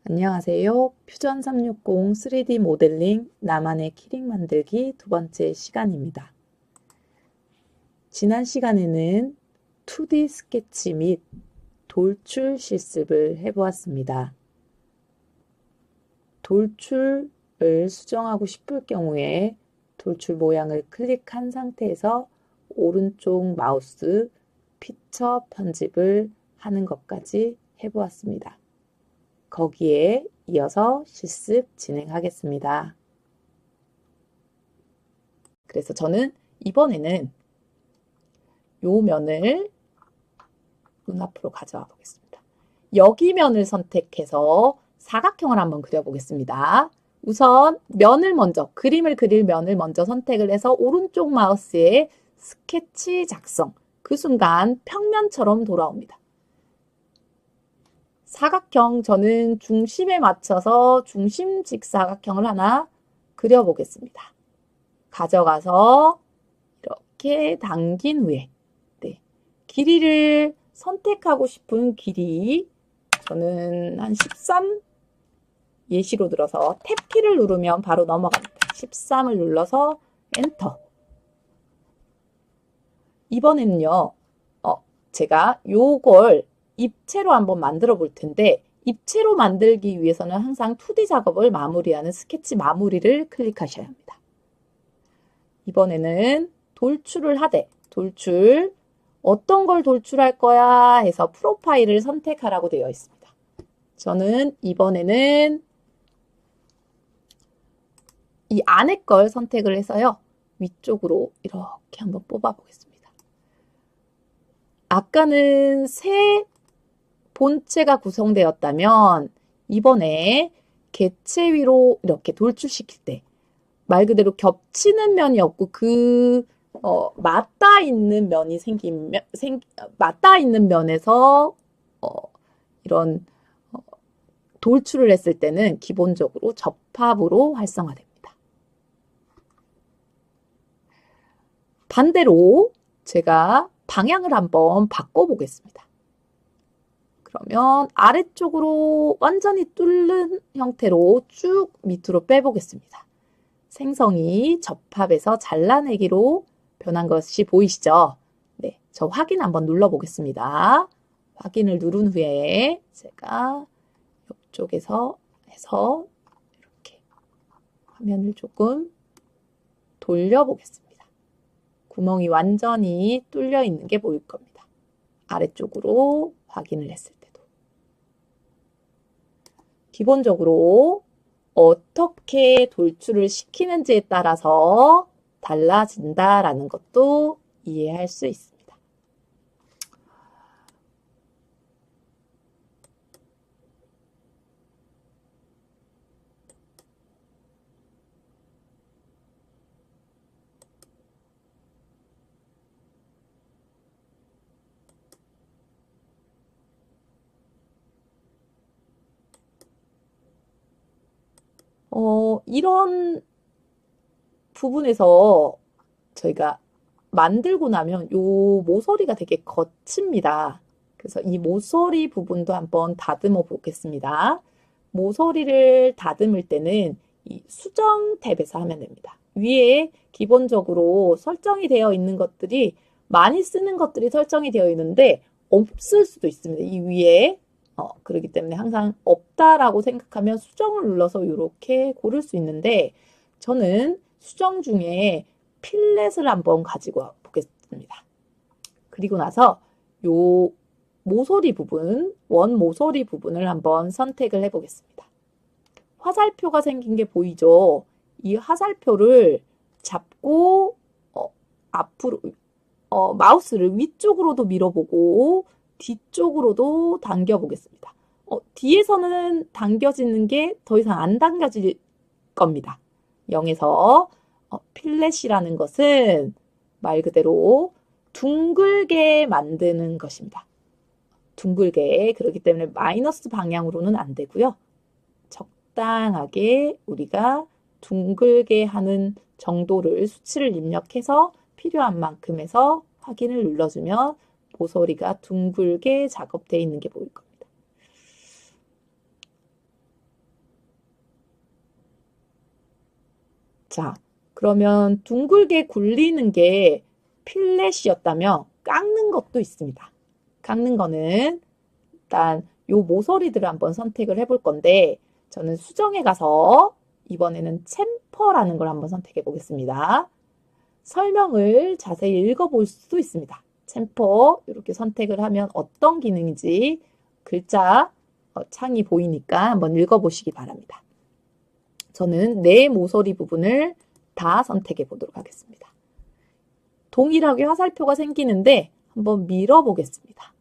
안녕하세요. 퓨전 360 3D 모델링 나만의 키링 만들기 두 번째 시간입니다. 지난 시간에는 2D 스케치 및 돌출 실습을 해보았습니다. 돌출을 수정하고 싶을 경우에 돌출 모양을 클릭한 상태에서 오른쪽 마우스 피처 편집을 하는 것까지 해보았습니다. 거기에 이어서 실습 진행하겠습니다. 그래서 저는 이번에는 요 면을 눈앞으로 가져와 보겠습니다. 여기 면을 선택해서 사각형을 한번 그려보겠습니다. 우선 면을 먼저, 그림을 그릴 면을 먼저 선택을 해서 오른쪽 마우스에 스케치 작성, 그 순간 평면처럼 돌아옵니다. 사각형, 저는 중심에 맞춰서 중심직 사각형을 하나 그려보겠습니다. 가져가서 이렇게 당긴 후에 길이를 선택하고 싶은 길이, 저는 한 13 예시로 들어서 탭키를 누르면 바로 넘어갑니다. 13을 눌러서 엔터. 이번에는요, 제가 요걸 입체로 한번 만들어 볼 텐데, 입체로 만들기 위해서는 항상 2D 작업을 마무리하는 스케치 마무리를 클릭하셔야 합니다. 이번에는 돌출을 하되, 돌출, 어떤 걸 돌출할 거야 해서 프로파일을 선택하라고 되어 있습니다. 저는 이번에는 이 안에 걸 선택을 해서요, 위쪽으로 이렇게 한번 뽑아 보겠습니다. 아까는 새 본체가 구성되었다면 이번에 개체 위로 이렇게 돌출시킬 때 말 그대로 겹치는 면이 없고 맞닿아 있는 면이 맞닿아 있는 면에서 이런 돌출을 했을 때는 기본적으로 접합으로 활성화됩니다. 반대로 제가 방향을 한번 바꿔보겠습니다. 그러면 아래쪽으로 완전히 뚫는 형태로 쭉 밑으로 빼보겠습니다. 생성이 접합에서 잘라내기로 변한 것이 보이시죠? 네, 저 확인 한번 눌러보겠습니다. 확인을 누른 후에 제가 이쪽에서 해서 이렇게 화면을 조금 돌려보겠습니다. 구멍이 완전히 뚫려 있는 게 보일 겁니다. 아래쪽으로 확인을 했을 때도. 기본적으로 어떻게 돌출을 시키는지에 따라서 달라진다라는 것도 이해할 수 있습니다. 이런 부분에서 저희가 만들고 나면 요 모서리가 되게 거칩니다. 그래서 이 모서리 부분도 한번 다듬어 보겠습니다. 모서리를 다듬을 때는 이 수정 탭에서 하면 됩니다. 위에 기본적으로 설정이 되어 있는 것들이 많이 쓰는 것들이 설정이 되어 있는데 없을 수도 있습니다. 이 위에 그렇기 때문에 항상 없다라고 생각하면 수정을 눌러서 이렇게 고를 수 있는데 저는 수정 중에 필렛을 한번 가지고 보겠습니다. 그리고 나서 요 모서리 부분, 원 모서리 부분을 한번 선택을 해보겠습니다. 화살표가 생긴 게 보이죠? 이 화살표를 잡고 앞으로 마우스를 위쪽으로도 밀어보고 뒤쪽으로도 당겨보겠습니다. 뒤에서는 당겨지는 게 더 이상 안 당겨질 겁니다. 0에서 필렛이라는 것은 말 그대로 둥글게 만드는 것입니다. 둥글게, 그렇기 때문에 마이너스 방향으로는 안 되고요. 적당하게 우리가 둥글게 하는 정도를 수치를 입력해서 필요한 만큼 해서 확인을 눌러주면 모서리가 둥글게 작업되어 있는 게 보일 겁니다. 자, 그러면 둥글게 굴리는 게 필렛이었다면 깎는 것도 있습니다. 깎는 거는 일단 요 모서리들을 한번 선택을 해볼 건데 저는 수정에 가서 이번에는 챔퍼라는 걸 한번 선택해 보겠습니다. 설명을 자세히 읽어볼 수도 있습니다. 챔퍼 이렇게 선택을 하면 어떤 기능인지 글자 창이 보이니까 한번 읽어보시기 바랍니다. 저는 네 모서리 부분을 다 선택해 보도록 하겠습니다. 동일하게 화살표가 생기는데 한번 밀어보겠습니다.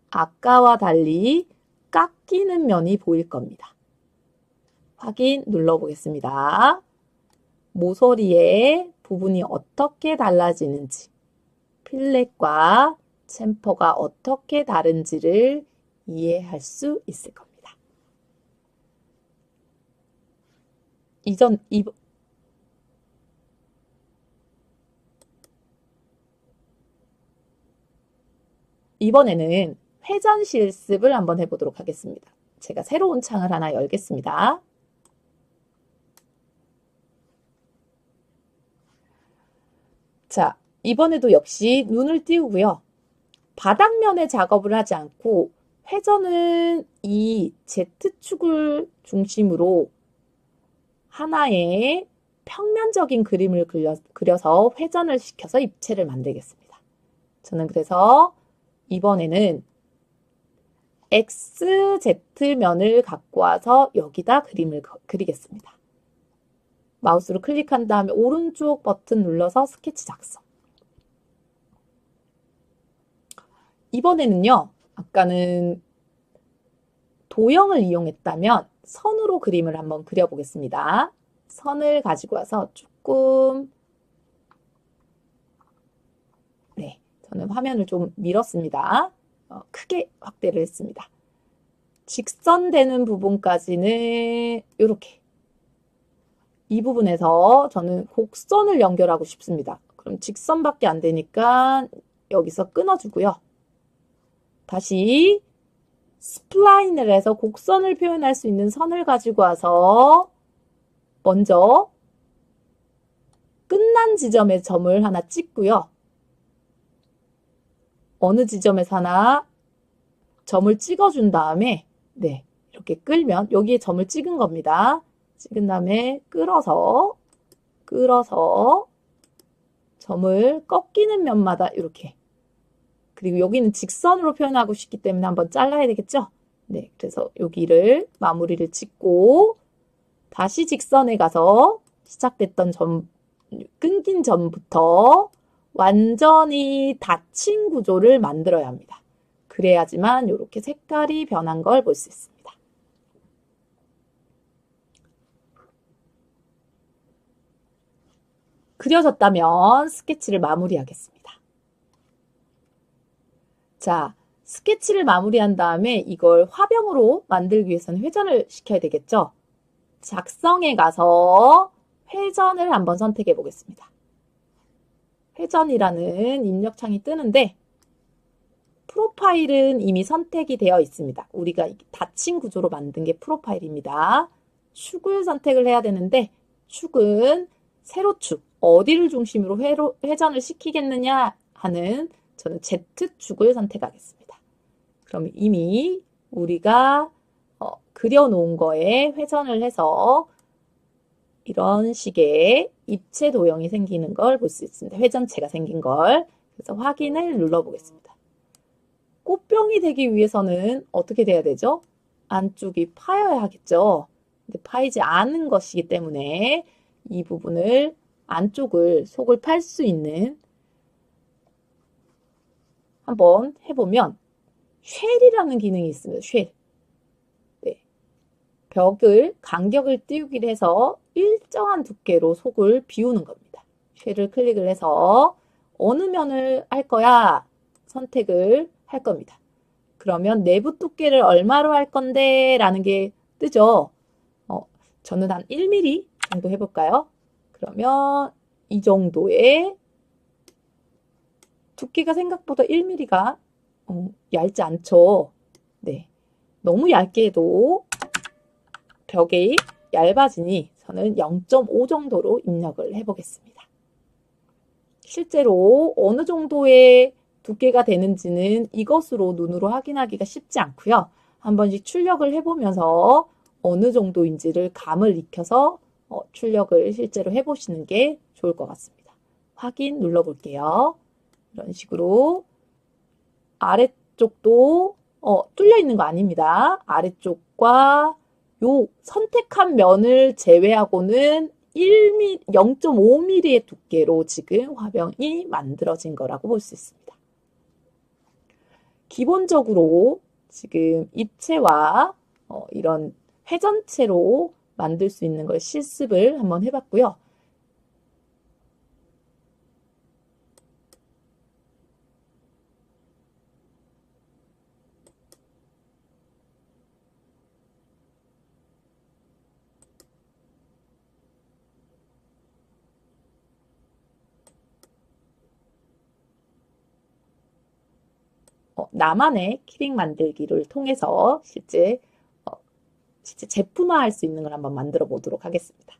아까와 달리 깎이는 면이 보일 겁니다. 확인 눌러보겠습니다. 모서리의 부분이 어떻게 달라지는지, 필렛과 챔퍼가 어떻게 다른지를 이해할 수 있을 겁니다. 이번에는 회전 실습을 한번 해보도록 하겠습니다. 제가 새로운 창을 하나 열겠습니다. 자, 이번에도 역시 눈을 띄우고요. 바닥면에 작업을 하지 않고 회전은 이 Z축을 중심으로 하나의 평면적인 그림을 그려서 회전을 시켜서 입체를 만들겠습니다. 저는 그래서 이번에는 XZ면을 갖고 와서 여기다 그림을 그리겠습니다. 마우스로 클릭한 다음에 오른쪽 버튼 눌러서 스케치 작성. 이번에는요, 아까는 도형을 이용했다면 선으로 그림을 한번 그려보겠습니다. 선을 가지고 와서 조금, 네, 저는 화면을 좀 밀었습니다. 크게 확대를 했습니다. 직선되는 부분까지는 이렇게. 이 부분에서 저는 곡선을 연결하고 싶습니다. 그럼 직선밖에 안 되니까 여기서 끊어주고요. 다시 스플라인을 해서 곡선을 표현할 수 있는 선을 가지고 와서 먼저 끝난 지점에 점을 하나 찍고요. 어느 지점에서 하나 점을 찍어준 다음에 네, 이렇게 끌면 여기에 점을 찍은 겁니다. 찍은 다음에 끌어서 점을 꺾이는 면마다 이렇게, 그리고 여기는 직선으로 표현하고 싶기 때문에 한번 잘라야 되겠죠? 네, 그래서 여기를 마무리를 짓고 다시 직선에 가서 시작됐던 점, 끊긴 점부터 완전히 닫힌 구조를 만들어야 합니다. 그래야지만 이렇게 색깔이 변한 걸 볼 수 있습니다. 그려졌다면 스케치를 마무리하겠습니다. 자, 스케치를 마무리한 다음에 이걸 화병으로 만들기 위해서는 회전을 시켜야 되겠죠? 작성에 가서 회전을 한번 선택해 보겠습니다. 회전이라는 입력창이 뜨는데 프로파일은 이미 선택이 되어 있습니다. 우리가 닫힌 구조로 만든 게 프로파일입니다. 축을 선택을 해야 되는데 축은 세로축, 어디를 중심으로 회전을 시키겠느냐 하는 저는 Z축을 선택하겠습니다. 그럼 이미 우리가 그려놓은 거에 회전을 해서 이런 식의 입체 도형이 생기는 걸 볼 수 있습니다. 회전체가 생긴 걸. 그래서 확인을 눌러보겠습니다. 꽃병이 되기 위해서는 어떻게 돼야 되죠? 안쪽이 파여야 하겠죠. 근데 파이지 않은 것이기 때문에 이 부분을 안쪽을 속을 팔 수 있는 한번 해보면 쉘이라는 기능이 있습니다. 쉘. 네. 벽을 간격을 띄우기를 해서 일정한 두께로 속을 비우는 겁니다. 쉘을 클릭을 해서 어느 면을 할 거야 선택을 할 겁니다. 그러면 내부 두께를 얼마로 할 건데 라는 게 뜨죠. 저는 한 1mm 정도 해볼까요? 그러면 이 정도의 두께가 생각보다 1mm가 얇지 않죠. 네, 너무 얇게 해도 벽이 얇아지니 저는 0.5 정도로 입력을 해보겠습니다. 실제로 어느 정도의 두께가 되는지는 이것으로 눈으로 확인하기가 쉽지 않고요. 한 번씩 출력을 해보면서 어느 정도인지를 감을 익혀서 출력을 실제로 해보시는 게 좋을 것 같습니다. 확인 눌러볼게요. 이런 식으로 아래쪽도 뚫려 있는 거 아닙니다. 아래쪽과 요 선택한 면을 제외하고는 0.5mm의 두께로 지금 화병이 만들어진 거라고 볼 수 있습니다. 기본적으로 지금 입체와 이런 회전체로 만들 수 있는 걸 실습을 한번 해봤고요. 나만의 키링 만들기를 통해서 실제 제품화할 수 있는 걸 한번 만들어 보도록 하겠습니다.